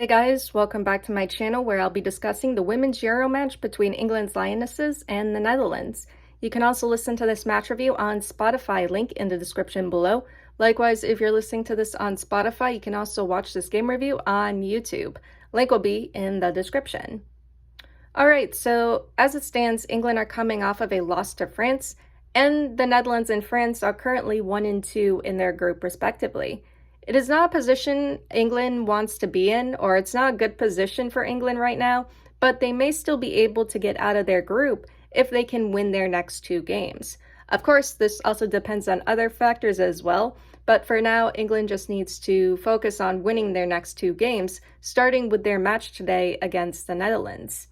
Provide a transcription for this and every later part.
Hey guys, welcome back to my channel where I'll be discussing the women's Euro match between England's Lionesses and the Netherlands. You can also listen to this match review on Spotify, link in the description below. Likewise, if you're listening to this on Spotify, you can also watch this game review on YouTube. Link will be in the description. Alright, so as it stands, England are coming off of a loss to France, and the Netherlands and France are currently 1 and 2 in their group respectively. It is not a position England wants to be in, or it's not a good position for England right now, but they may still be able to get out of their group if they can win their next 2 games. Of course, this also depends on other factors as well, but for now, England just needs to focus on winning their next 2 games, starting with their match today against the Netherlands.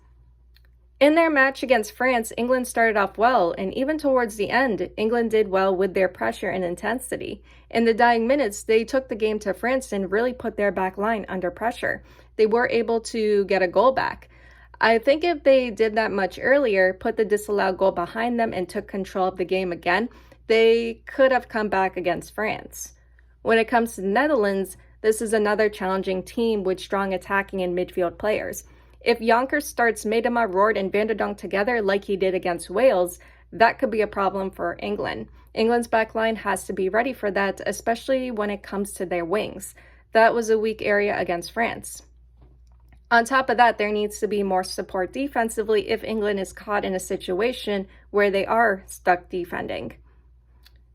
In their match against France, England started off well, and even towards the end, England did well with their pressure and intensity. In the dying minutes, they took the game to France and really put their back line under pressure. They were able to get a goal back. I think if they did that much earlier, put the disallowed goal behind them and took control of the game again, they could have come back against France. When it comes to the Netherlands, this is another challenging team with strong attacking and midfield players. If Jonker starts Medema, Roord, and Van der Donk together like he did against Wales, that could be a problem for England. England's backline has to be ready for that, especially when it comes to their wings. That was a weak area against France. On top of that, there needs to be more support defensively if England is caught in a situation where they are stuck defending.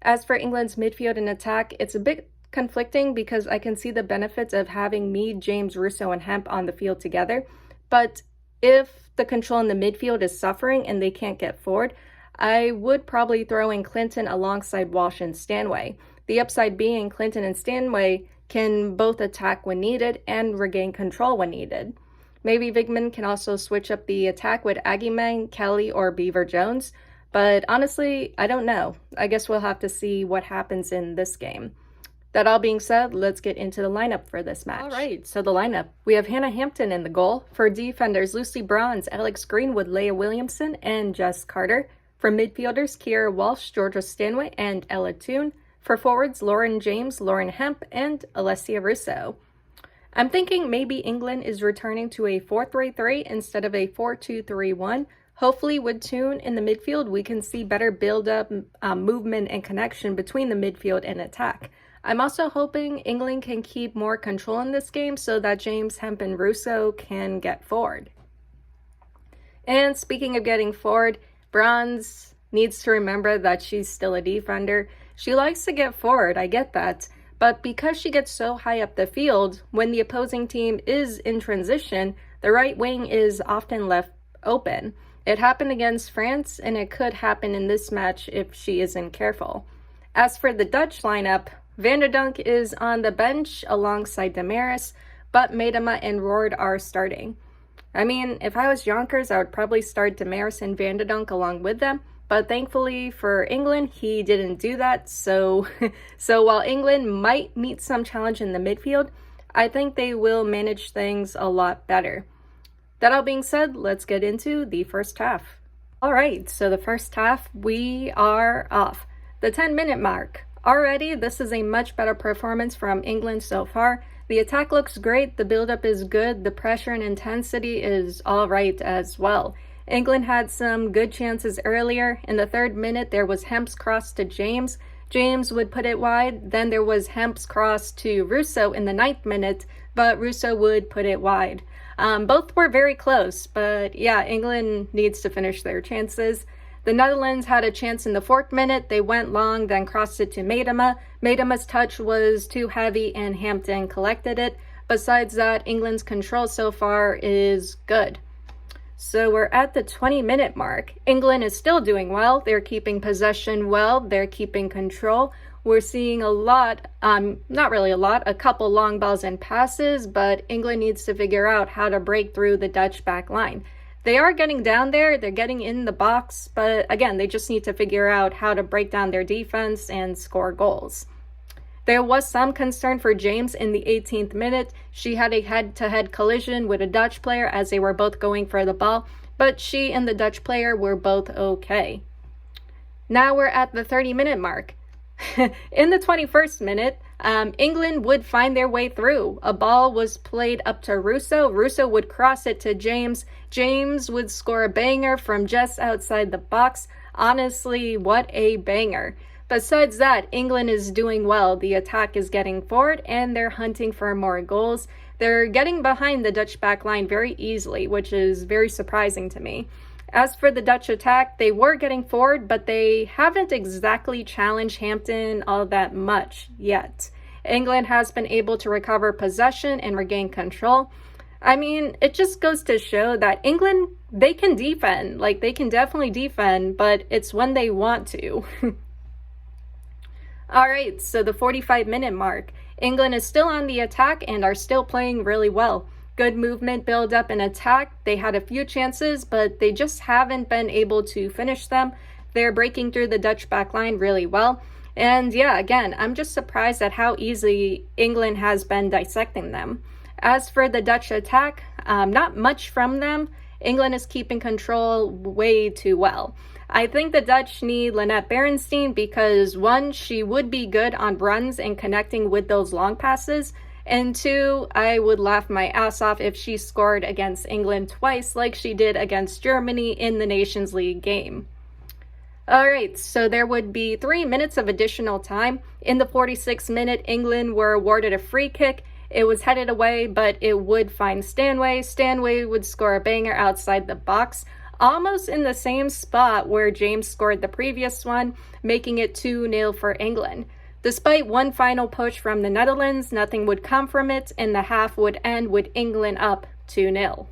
As for England's midfield and attack, it's a bit conflicting because I can see the benefits of having Mead, James, Russo, and Hemp on the field together. But if the control in the midfield is suffering and they can't get forward, I would probably throw in Clinton alongside Walsh and Stanway. The upside being Clinton and Stanway can both attack when needed and regain control when needed. Maybe Vigman can also switch up the attack with Agyemang, Kelly, or Beaver Jones. But honestly, I don't know. I guess we'll have to see what happens in this game. That all being said, let's get into the lineup for this match. All right, so the lineup. We have Hannah Hampton in the goal. For defenders, Lucy Bronze, Alex Greenwood, Leah Williamson, and Jess Carter. For midfielders, Kiera Walsh, Georgia Stanway, and Ella Toone. For forwards, Lauren James, Lauren Hemp, and Alessia Russo. I'm thinking maybe England is returning to a 4-3-3 instead of a 4-2-3-1. Hopefully with Toone in the midfield, we can see better build-up, movement, and connection between the midfield and attack. I'm also hoping England can keep more control in this game so that James, Hemp, and Russo can get forward. And speaking of getting forward, Bronze needs to remember that she's still a defender. She likes to get forward, I get that, but because she gets so high up the field, when the opposing team is in transition, the right wing is often left open. It happened against France, and it could happen in this match if she isn't careful. As for the Dutch lineup, Van der Donk is on the bench alongside Damaris, but Medema and Roord are starting. I mean, if I was Jonkers, I would probably start Damaris and Van der Donk along with them, but thankfully for England, he didn't do that, so while England might meet some challenge in the midfield, I think they will manage things a lot better. That all being said, let's get into the first half. Alright, so the first half, we are off. The 10-minute mark. Already, this is a much better performance from England so far. The attack looks great, the build-up is good, the pressure and intensity is alright as well. England had some good chances earlier. In the 3rd minute, there was Hemp's cross to James. James would put it wide. Then there was Hemp's cross to Russo in the 9th minute, but Russo would put it wide. Both were very close, but yeah, England needs to finish their chances. The Netherlands had a chance in the 4th minute. They went long, then crossed it to Medema. Medema's touch was too heavy and Hampton collected it. Besides that, England's control so far is good. So we're at the 20-minute mark. England is still doing well. They're keeping possession well. They're keeping control. We're seeing a lot, not really a lot, a couple long balls and passes, but England needs to figure out how to break through the Dutch back line. They are getting down there, they're getting in the box, but again, they just need to figure out how to break down their defense and score goals. There was some concern for James in the 18th minute. She had a head-to-head collision with a Dutch player as they were both going for the ball, but she and the Dutch player were both okay. Now we're at the 30-minute mark. In the 21st minute, England would find their way through. A ball was played up to Russo. Russo would cross it to James. James would score a banger from just outside the box. Honestly, what a banger. Besides that, England is doing well. The attack is getting forward and they're hunting for more goals. They're getting behind the Dutch backline very easily, which is very surprising to me. As for the Dutch attack, they were getting forward, but they haven't exactly challenged Hampton all that much yet. England has been able to recover possession and regain control. I mean, it just goes to show that England, they can defend. Like, they can definitely defend, but it's when they want to. All right, so the 45-minute mark. England is still on the attack and are still playing really well. Good movement, build up, and attack. They had a few chances, but they just haven't been able to finish them. They're breaking through the Dutch backline really well. And yeah, again, I'm just surprised at how easily England has been dissecting them. As for the Dutch attack, not much from them. England is keeping control way too well. I think the Dutch need Lynette Berenstein because, one, she would be good on runs and connecting with those long passes, and two, I would laugh my ass off if she scored against England twice like she did against Germany in the Nations League game. Alright, so there would be 3 minutes of additional time. In the 46th minute, England were awarded a free kick. It was headed away, but it would find Stanway. Stanway would score a banger outside the box, almost in the same spot where James scored the previous one, making it 2-0 for England. Despite one final push from the Netherlands, nothing would come from it, and the half would end with England up 2-0.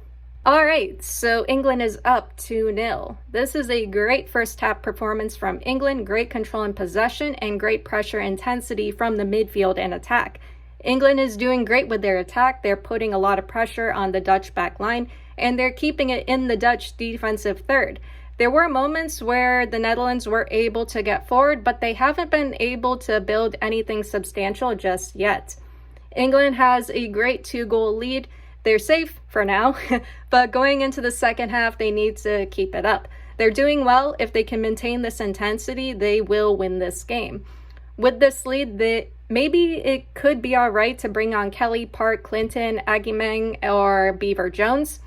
Alright, so England is up 2-0. This is a great first half performance from England, great control and possession, and great pressure intensity from the midfield and attack. England is doing great with their attack. They're putting a lot of pressure on the Dutch back line, and they're keeping it in the Dutch defensive third. There were moments where the Netherlands were able to get forward, but they haven't been able to build anything substantial just yet. England has a great 2-goal lead. They're safe for now, but going into the second half, they need to keep it up. They're doing well. If they can maintain this intensity, they will win this game. With this lead, maybe it could be all right to bring on Kelly, Park, Clinton, Agimeng, or Beaver Jones.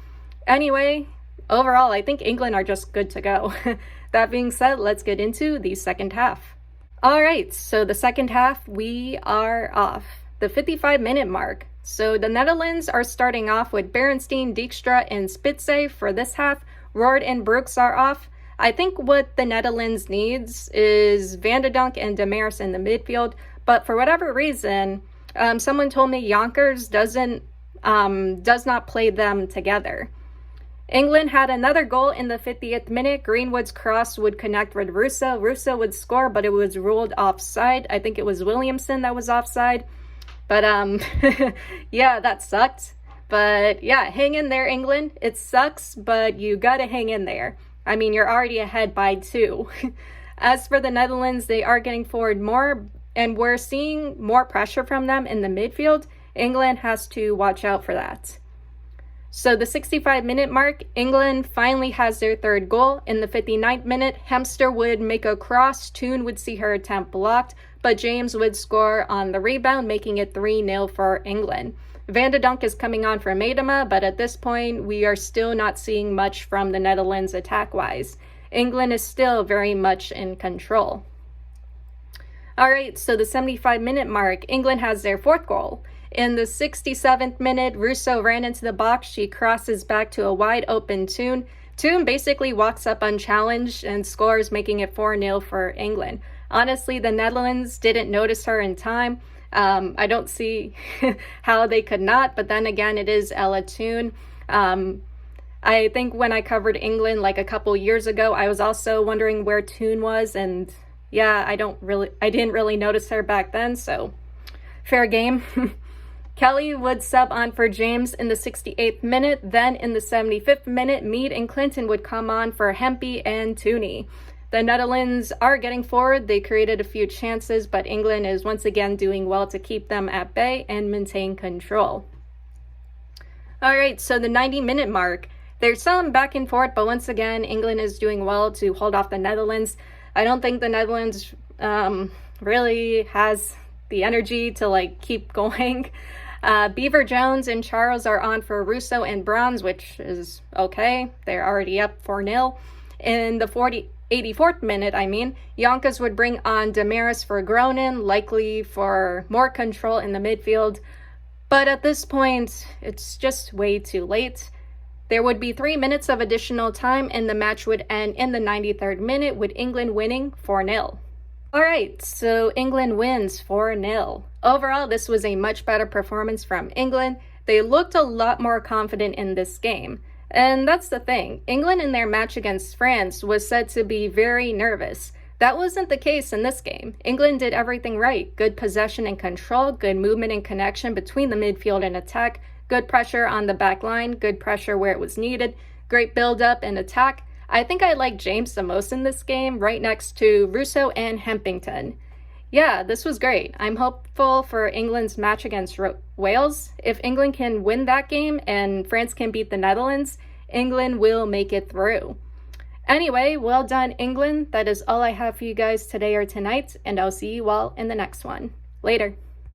Anyway, overall, I think England are just good to go. That being said, let's get into the second half. All right, so the second half, we are off. The 55-minute mark. So the Netherlands are starting off with Berenstein, Dijkstra, and Spitze for this half. Roord and Brooks are off. I think what the Netherlands needs is Van de Donk and Demers in the midfield, but for whatever reason, someone told me Yonkers does not play them together. England had another goal in the 50th minute. Greenwood's cross would connect with Russo. Russo would score, but it was ruled offside. I think it was Williamson that was offside. But yeah, that sucked. But yeah, hang in there, England. It sucks, but you gotta hang in there. I mean, you're already ahead by 2. As for the Netherlands, they are getting forward more, and we're seeing more pressure from them in the midfield. England has to watch out for that. So the 65-minute mark, England finally has their third goal. In the 59th minute, Hemster would make a cross. Toon would see her attempt blocked, but James would score on the rebound, making it 3-0 for England. Van de Donk is coming on for Medema, but at this point, we are still not seeing much from the Netherlands attack-wise. England is still very much in control. All right, so the 75-minute mark, England has their fourth goal. In the 67th minute, Russo ran into the box. She crosses back to a wide open Toon. Toon basically walks up unchallenged and scores, making it 4-0 for England. Honestly, the Netherlands didn't notice her in time. I don't see how they could not, but then again, it is Ella Toon. I think when I covered England like a couple years ago, I was also wondering where Toon was, and yeah, I didn't really notice her back then, so fair game. Kelly would sub on for James in the 68th minute. Then in the 75th minute, Mead and Clinton would come on for Hempy and Tooney. The Netherlands are getting forward. They created a few chances, but England is once again doing well to keep them at bay and maintain control. All right, so the 90-minute mark. There's some back and forth, but once again, England is doing well to hold off the Netherlands. I don't think the Netherlands really has the energy to like keep going. Beaver Jones and Charles are on for Russo and Bronze, which is okay. They're already up 4-0. In the 84th minute, Yonkers would bring on Damaris for Gronin, likely for more control in the midfield. But at this point, it's just way too late. There would be 3 minutes of additional time, and the match would end in the 93rd minute with England winning 4-0. Alright, so England wins 4-0. Overall, this was a much better performance from England. They looked a lot more confident in this game. And that's the thing, England in their match against France was said to be very nervous. That wasn't the case in this game. England did everything right. Good possession and control, good movement and connection between the midfield and attack, good pressure on the back line, good pressure where it was needed, great build-up and attack. I think I like James the most in this game, right next to Russo and Hempington. Yeah, this was great. I'm hopeful for England's match against Wales. If England can win that game and France can beat the Netherlands, England will make it through. Anyway, well done, England. That is all I have for you guys today or tonight, and I'll see you all in the next one. Later.